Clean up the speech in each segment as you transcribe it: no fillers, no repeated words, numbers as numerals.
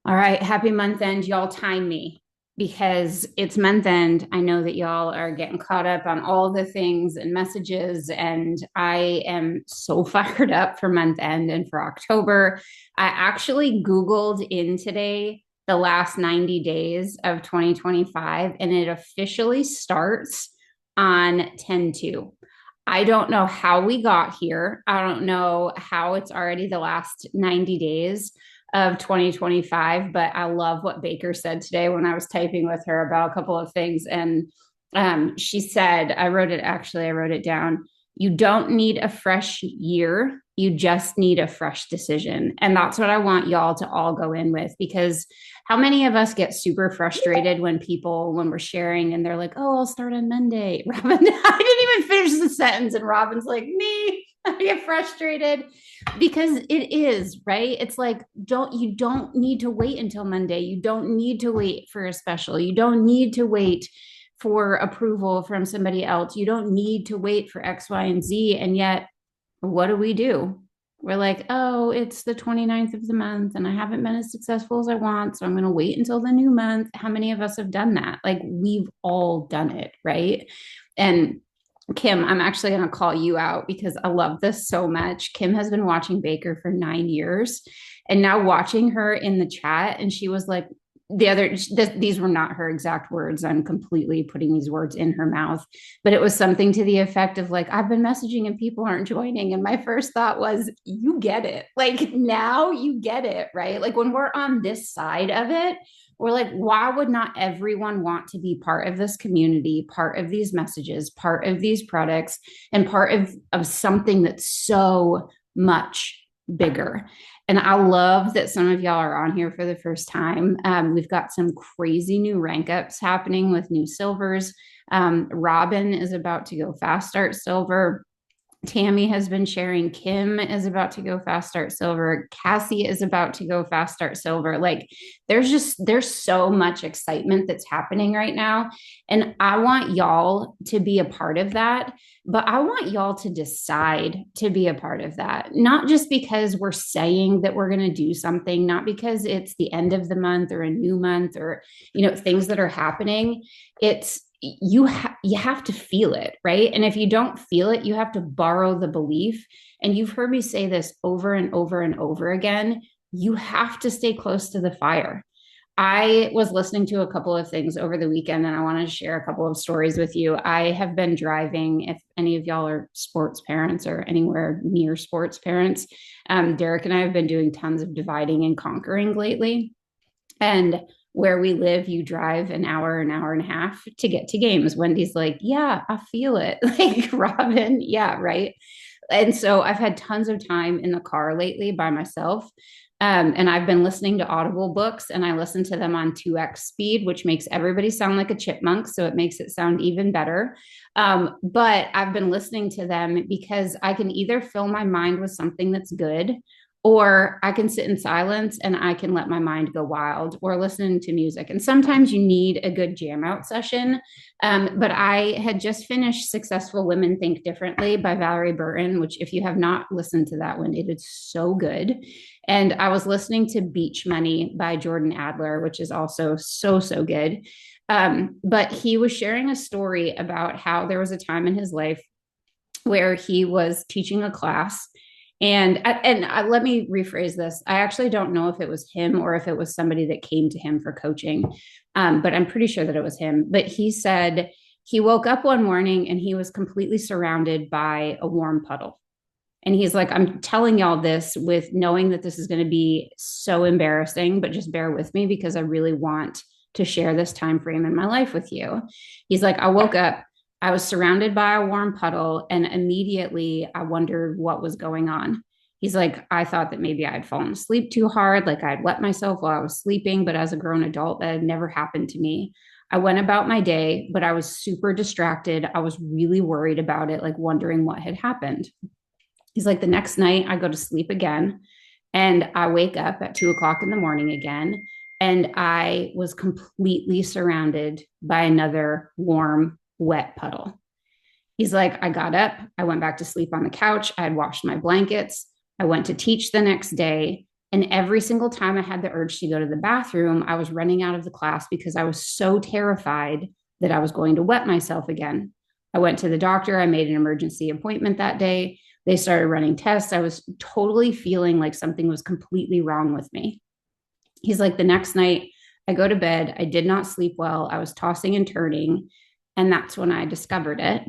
All right, happy month end. Y'all time me because it's month end. I know that y'all are getting caught up on all the things and messages, and I am so fired up for month end and for October. I actually Googled in today the last 90 days of 2025, and it officially starts on 10/2. I don't know how we got here. I don't know how it's already the last 90 days of 2025. But I love what Baker said today when I was typing with her about a couple of things. And she said, I wrote it down. You don't need a fresh year. You just need a fresh decision. And that's what I want y'all to all go in with, because how many of us get super frustrated when we're sharing and they're like, oh, I'll start on Monday. Robin, I didn't even finish the sentence. And Robin's like, me, I get frustrated because it is right. It's like, you don't need to wait until Monday. You don't need to wait for a special. You don't need to wait for approval from somebody else. You don't need to wait for X, Y, and Z. And yet, what do? We're like, oh, it's the 29th of the month and I haven't been as successful as I want. So I'm going to wait until the new month. How many of us have done that? Like, we've all done it, right? And Kim, I'm actually going to call you out because I love this so much. Kim has been watching Baker for 9 years, and now watching her in the chat, and she was like, these were not her exact words. I'm completely putting these words in her mouth, but it was something to the effect of like, I've been messaging and people aren't joining. And my first thought was, you get it. Like, now you get it, right? Like, when we're on this side of it, we're like, why would not everyone want to be part of this community, part of these messages, part of these products, and part of something that's so much bigger? And I love that some of y'all are on here for the first time. We've got some crazy new rank ups happening with new silvers. Robin is about to go fast start silver. Tammy has been sharing. Kim is about to go fast start silver. Cassie is about to go fast start silver. Like, there's so much excitement that's happening right now. And I want y'all to be a part of that, but I want y'all to decide to be a part of that. Not just because we're saying that we're going to do something, not because it's the end of the month or a new month or, things that are happening. It's you have to feel it, right? And if you don't feel it, you have to borrow the belief. And you've heard me say this over and over and over again. You have to stay close to the fire. I was listening to a couple of things over the weekend, and I want to share a couple of stories with you. I have been driving. If any of y'all are sports parents or anywhere near sports parents, Derek and I have been doing tons of dividing and conquering lately. And where we live, you drive an hour and a half to get to games. Wendy's like, yeah, I feel it. Like, Robin, yeah, right. And so I've had tons of time in the car lately by myself. And I've been listening to Audible books, and I listen to them on 2x speed, which makes everybody sound like a chipmunk. So it makes it sound even better. But I've been listening to them because I can either fill my mind with something that's good, or I can sit in silence and I can let my mind go wild, or listening to music. And sometimes you need a good jam out session. But I had just finished Successful Women Think Differently by Valerie Burton, which, if you have not listened to that one, it is so good. And I was listening to Beach Money by Jordan Adler, which is also so, so good. But he was sharing a story about how there was a time in his life where he was teaching a class. And let me rephrase this. I actually don't know if it was him or if it was somebody that came to him for coaching, but I'm pretty sure that it was him. But he said he woke up one morning and he was completely surrounded by a warm puddle. And he's like, I'm telling y'all this with knowing that this is going to be so embarrassing, but just bear with me because I really want to share this time frame in my life with you. He's like, I woke up, I was surrounded by a warm puddle, and immediately I wondered what was going on. He's like, I thought that maybe I'd fallen asleep too hard, like I'd wet myself while I was sleeping, but as a grown adult, that had never happened to me. I went about my day, but I was super distracted. I was really worried about it, like wondering what had happened. He's like, the next night I go to sleep again, and I wake up at 2 o'clock in the morning again, and I was completely surrounded by another warm, wet puddle. He's like, I got up, I went back to sleep on the couch. I had washed my blankets. I went to teach the next day. And every single time I had the urge to go to the bathroom, I was running out of the class because I was so terrified that I was going to wet myself again. I went to the doctor. I made an emergency appointment that day. They started running tests. I was totally feeling like something was completely wrong with me. He's like, the next night, I go to bed. I did not sleep well. I was tossing and turning. And that's when I discovered it.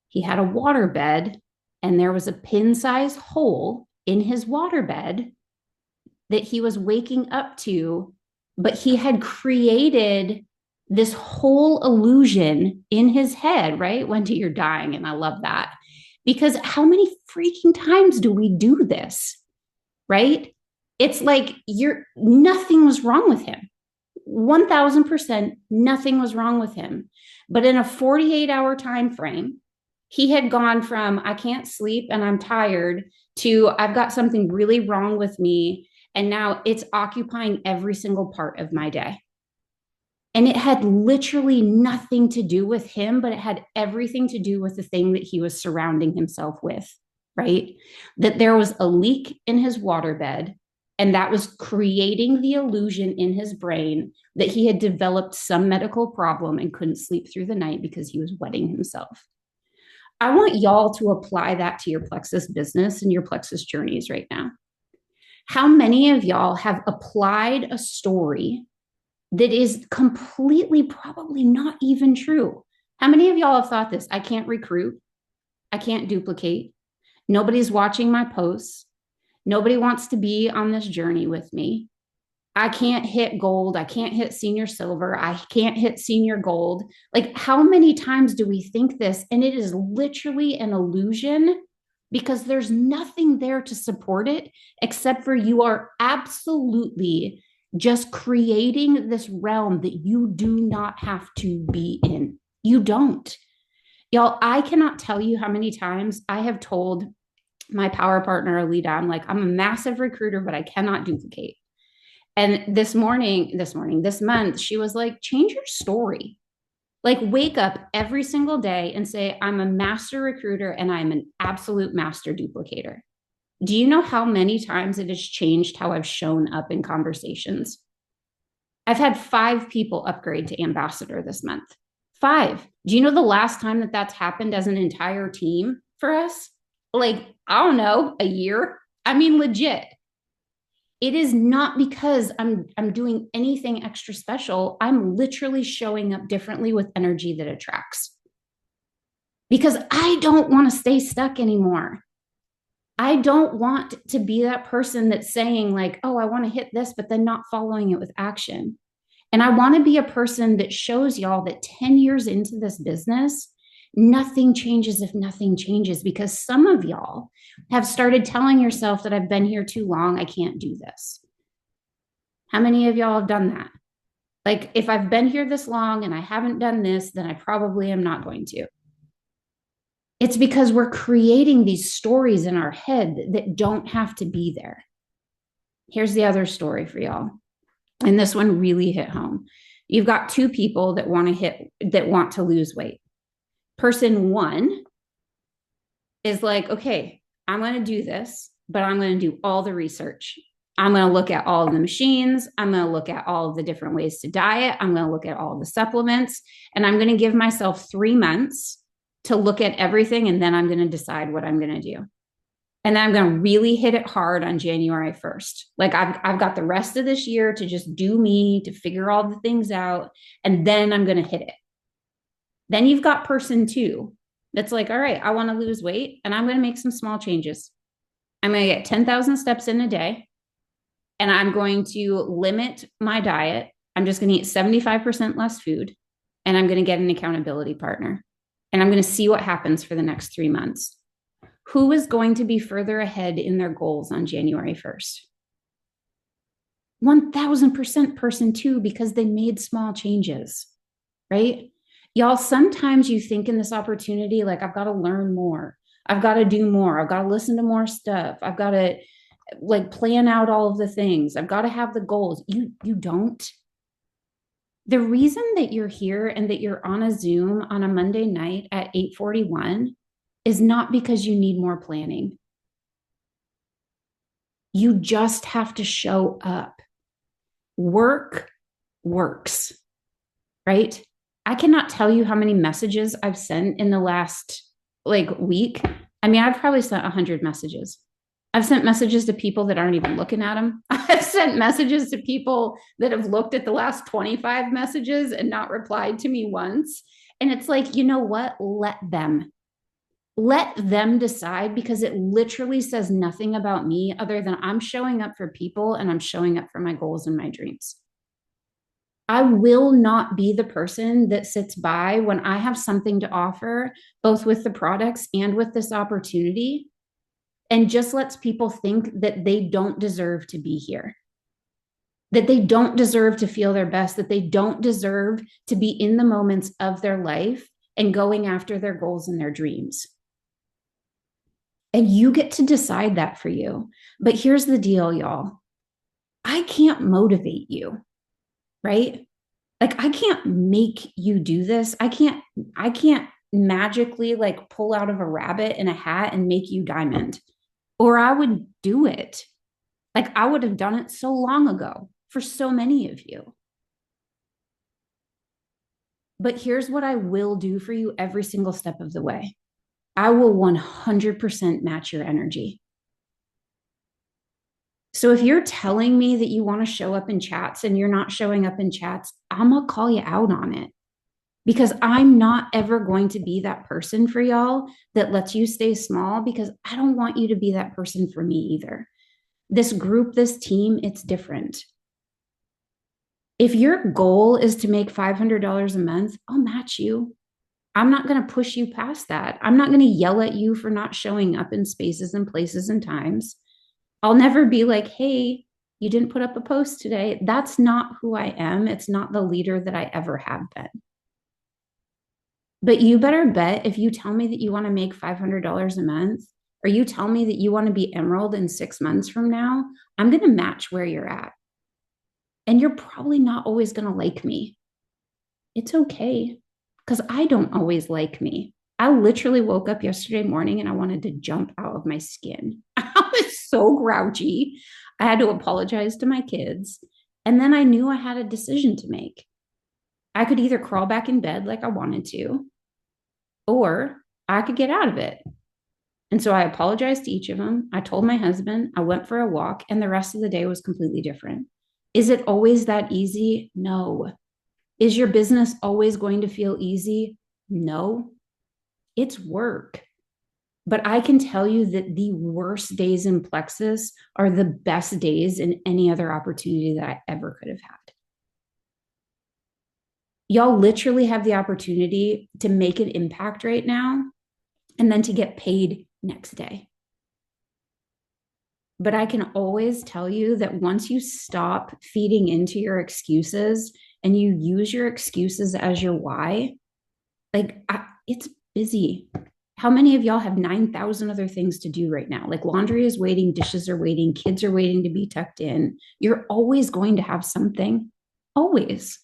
He had a water bed, and there was a pin size hole in his water bed that he was waking up to, but he had created this whole illusion in his head, right? Wendy, you're dying. And I love that because how many freaking times do we do this, right? It's like nothing was wrong with him. 1000% nothing was wrong with him. But in a 48-hour time frame, he had gone from I can't sleep and I'm tired to I've got something really wrong with me. And now it's occupying every single part of my day. And it had literally nothing to do with him, but it had everything to do with the thing that he was surrounding himself with, right? That there was a leak in his waterbed, and that was creating the illusion in his brain that he had developed some medical problem and couldn't sleep through the night because he was wetting himself. I want y'all to apply that to your Plexus business and your Plexus journeys right now. How many of y'all have applied a story that is completely probably not even true? How many of y'all have thought this? I can't recruit. I can't duplicate. Nobody's watching my posts. Nobody wants to be on this journey with me. I can't hit gold. I can't hit senior silver. I can't hit senior gold. Like, how many times do we think this? And it is literally an illusion because there's nothing there to support it except for you are absolutely just creating this realm that you do not have to be in. You don't. Y'all, I cannot tell you how many times I have told my power partner, Alita, I'm a massive recruiter, but I cannot duplicate. And this month, she was like, change your story. Like, wake up every single day and say, I'm a master recruiter and I'm an absolute master duplicator. Do you know how many times it has changed how I've shown up in conversations? I've had 5 people upgrade to ambassador this month. 5. Do you know the last time that that's happened as an entire team for us? Like, I don't know, a year. I mean, legit. It is not because I'm doing anything extra special. I'm literally showing up differently with energy that attracts. Because I don't want to stay stuck anymore. I don't want to be that person that's saying like, oh, I want to hit this, but then not following it with action. And I want to be a person that shows y'all that 10 years into this business, nothing changes if nothing changes, because some of y'all have started telling yourself that I've been here too long. I can't do this. How many of y'all have done that? Like, if I've been here this long and I haven't done this, then I probably am not going to. It's because we're creating these stories in our head that don't have to be there. Here's the other story for y'all. And this one really hit home. You've got 2 people that want to lose weight. Person 1 is like, okay, I'm going to do this, but I'm going to do all the research. I'm going to look at all of the machines. I'm going to look at all of the different ways to diet. I'm going to look at all of the supplements, and I'm going to give myself 3 months to look at everything. And then I'm going to decide what I'm going to do. And then I'm going to really hit it hard on January 1st. Like, I've got the rest of this year to just do me, to figure all the things out. And then I'm going to hit it. Then you've got person 2 that's like, all right, I want to lose weight and I'm going to make some small changes. I'm going to get 10,000 steps in a day and I'm going to limit my diet. I'm just going to eat 75% less food and I'm going to get an accountability partner and I'm going to see what happens for the next 3 months. Who is going to be further ahead in their goals on January 1st? 1000% person 2, because they made small changes, right? Y'all, sometimes you think in this opportunity, like, I've got to learn more. I've got to do more. I've got to listen to more stuff. I've got to like plan out all of the things. I've got to have the goals. You don't. The reason that you're here and that you're on a Zoom on a Monday night at 8:41 is not because you need more planning. You just have to show up. Work works, right? I cannot tell you how many messages I've sent in the last week. I mean, I've probably sent 100 messages. I've sent messages to people that aren't even looking at them. I've sent messages to people that have looked at the last 25 messages and not replied to me once. And it's like, you know what? Let them decide, because it literally says nothing about me other than I'm showing up for people and I'm showing up for my goals and my dreams. I will not be the person that sits by when I have something to offer, both with the products and with this opportunity, and just lets people think that they don't deserve to be here, that they don't deserve to feel their best, that they don't deserve to be in the moments of their life and going after their goals and their dreams. And you get to decide that for you. But here's the deal, y'all. I can't motivate you, right? Like, I can't make you do this. I can't magically pull out of a rabbit in a hat and make you diamond, or I would do it. Like, I would have done it so long ago for so many of you. But here's what I will do for you every single step of the way. I will 100% match your energy. So if you're telling me that you want to show up in chats and you're not showing up in chats, I'm going to call you out on it, because I'm not ever going to be that person for y'all that lets you stay small, because I don't want you to be that person for me either. This group, this team, it's different. If your goal is to make $500 a month, I'll match you. I'm not going to push you past that. I'm not going to yell at you for not showing up in spaces and places and times. I'll never be like, hey, you didn't put up a post today. That's not who I am. It's not the leader that I ever have been. But you better bet, if you tell me that you want to make $500 a month, or you tell me that you want to be Emerald in 6 months from now, I'm going to match where you're at. And you're probably not always going to like me. It's okay, because I don't always like me. I literally woke up yesterday morning and I wanted to jump out of my skin. I was so grouchy. I had to apologize to my kids. And then I knew I had a decision to make. I could either crawl back in bed like I wanted to, or I could get out of it. And so I apologized to each of them. I told my husband, I went for a walk, and the rest of the day was completely different. Is it always that easy? No. Is your business always going to feel easy? No. It's work. But I can tell you that the worst days in Plexus are the best days in any other opportunity that I ever could have had. Y'all literally have the opportunity to make an impact right now and then to get paid next day. But I can always tell you that once you stop feeding into your excuses and you use your excuses as your why, it's busy. How many of y'all have 9,000 other things to do right now? Like, laundry is waiting, dishes are waiting, kids are waiting to be tucked in. You're always going to have something, always.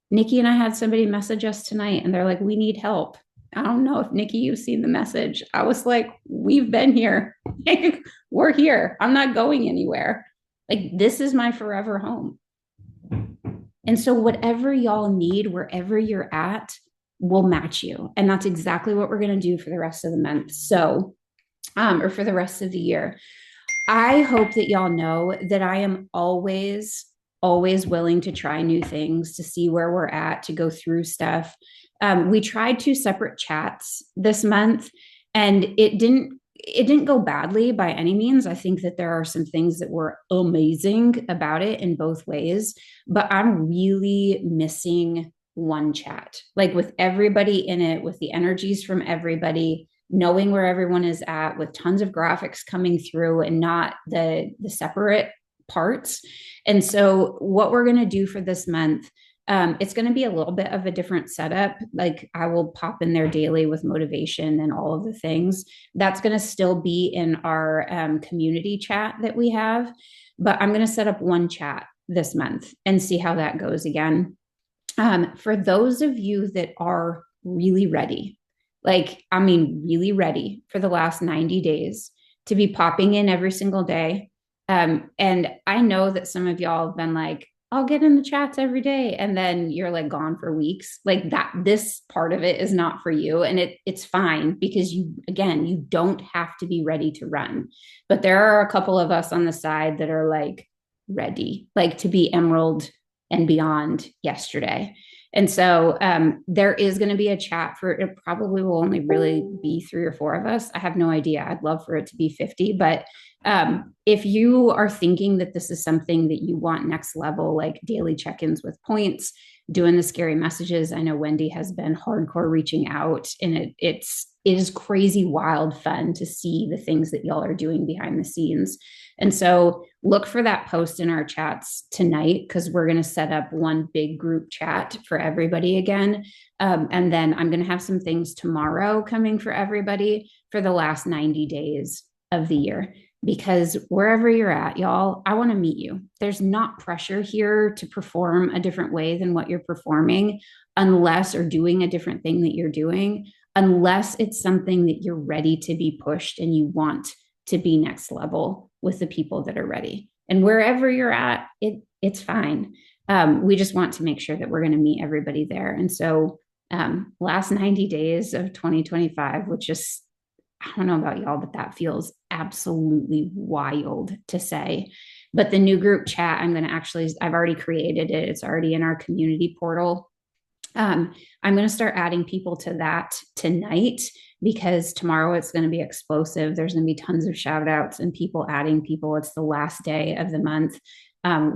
Nikki and I had somebody message us tonight and they're like, we need help. I don't know if Nikki, you've seen the message. I was like, we've been here. We're here. I'm not going anywhere. Like, this is my forever home. And so whatever y'all need, wherever you're at, we'll match you. And that's exactly what we're going to do for the rest of the month. So, or for the rest of the year. I hope that y'all know that I am always willing to try new things, to see where we're at, to go through stuff. We tried 2 separate chats this month, and it didn't go badly by any means. I think that there are some things that were amazing about it in both ways, but I'm really missing one chat, like with everybody in it, with the energies from everybody, knowing where everyone is at, with tons of graphics coming through and not the separate parts. And so what we're going to do for this month, it's going to be a little bit of a different setup. Like, I will pop in there daily with motivation and all of the things. That's going to still be in our community chat that we have, but I'm going to set up one chat this month and see how that goes again. For those of you that are really ready, really ready for the last 90 days to be popping in every single day. And I know that some of y'all have been like, I'll get in the chats every day. And then you're like gone for weeks. Like that, this part of it is not for you. And it's fine because you don't have to be ready to run. But there are a couple of us on the side that are like ready, like to be emerald and beyond yesterday. And so there is going to be a chat for it. Probably will only really be 3 or 4 of us. I have no idea. I'd love for it to be 50. But if you are thinking that this is something that you want next level, like daily check ins with points, doing the scary messages, I know Wendy has been hardcore reaching out, and it is crazy, wild fun to see the things that y'all are doing behind the scenes. And so look for that post in our chats tonight because we're going to set up one big group chat for everybody again. And then I'm going to have some things tomorrow coming for everybody for the last 90 days of the year. Because wherever you're at, y'all, I want to meet you. There's not pressure here to perform a different way than what you're performing, unless or doing a different thing that you're doing, unless it's something that you're ready to be pushed and you want to be next level with the people that are ready. And wherever you're at, it's fine. We just want to make sure that we're going to meet everybody there. And so last 90 days of 2025, which is, I don't know about y'all, but that feels absolutely wild to say. But the new group chat, I've already created it. It's already in our community portal. I'm going to start adding people to that tonight because tomorrow it's going to be explosive. There's going to be tons of shout outs and people adding people. It's the last day of the month.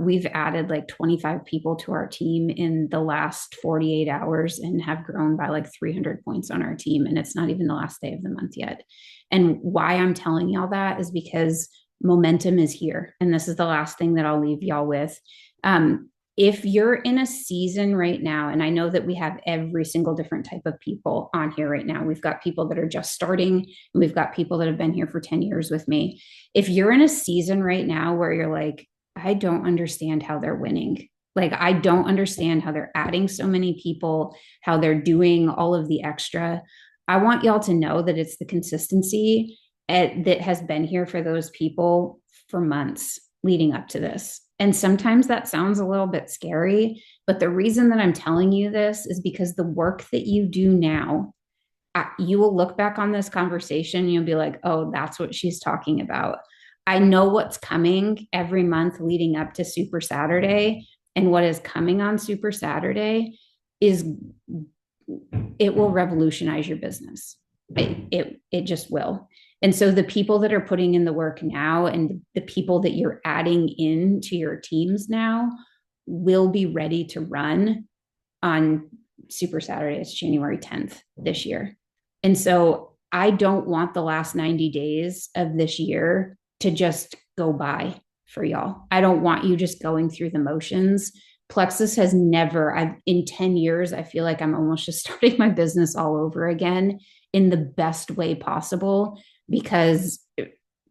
We've added like 25 people to our team in the last 48 hours and have grown by like 300 points on our team. And it's not even the last day of the month yet. And why I'm telling y'all that is because momentum is here. And this is the last thing that I'll leave y'all with. If you're in a season right now, and I know that we have every single different type of people on here right now. We've got people that are just starting, and we've got people that have been here for 10 years with me. If you're in a season right now where you're like, I don't understand how they're winning. Like, I don't understand how they're adding so many people, how they're doing all of the extra. I want y'all to know that it's the consistency that has been here for those people for months leading up to this. And sometimes that sounds a little bit scary, but the reason that I'm telling you this is because the work that you do now, you will look back on this conversation and you'll be like, oh, that's what she's talking about. I know what's coming every month leading up to Super Saturday. And what is coming on Super Saturday is it will revolutionize your business. It just will. And so the people that are putting in the work now and the people that you're adding into your teams now will be ready to run on Super Saturday. It's January 10th this year. And so I don't want the last 90 days of this year to just go by for y'all. I don't want you just going through the motions. Plexus has never, in 10 years, I feel like I'm almost just starting my business all over again in the best way possible because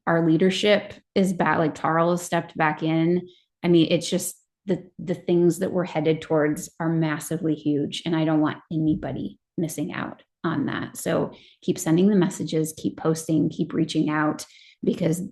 our leadership is back. Like Tarl has stepped back in. I mean, it's just the things that we're headed towards are massively huge. And I don't want anybody missing out on that. So keep sending the messages, keep posting, keep reaching out because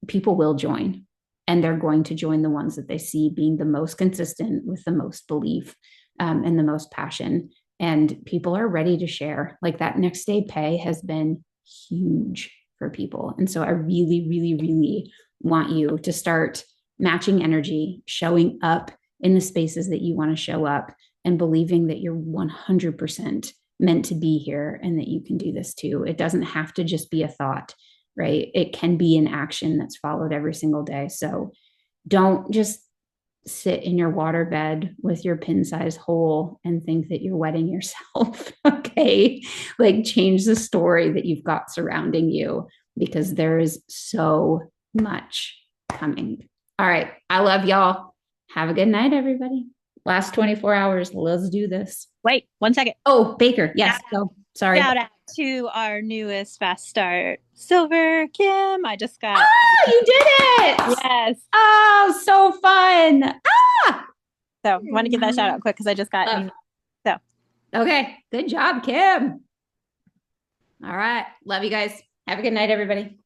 people will join and they're going to join the ones that they see being the most consistent with the most belief and the most passion. And people are ready to share. Like that next day pay has been huge for people. And so I really, really, really want you to start matching energy, showing up in the spaces that you want to show up and believing that you're 100% meant to be here and that you can do this too. It doesn't have to just be a thought, right? It can be an action that's followed every single day. So don't just sit in your water bed with your pin-sized hole and think that you're wetting yourself. Okay. Like change the story that you've got surrounding you because there is so much coming. All right. I love y'all. Have a good night, everybody. Last 24 hours. Let's do this. Wait, 1 second. Oh, Baker. Yes. Go. Sorry. Shout out to our newest fast start, Silver Kim. I just got. Oh, you did it. Yes. Oh, so fun. Ah. So I want to give that shout out quick because I just got. So. Okay. Good job, Kim. All right. Love you guys. Have a good night, everybody.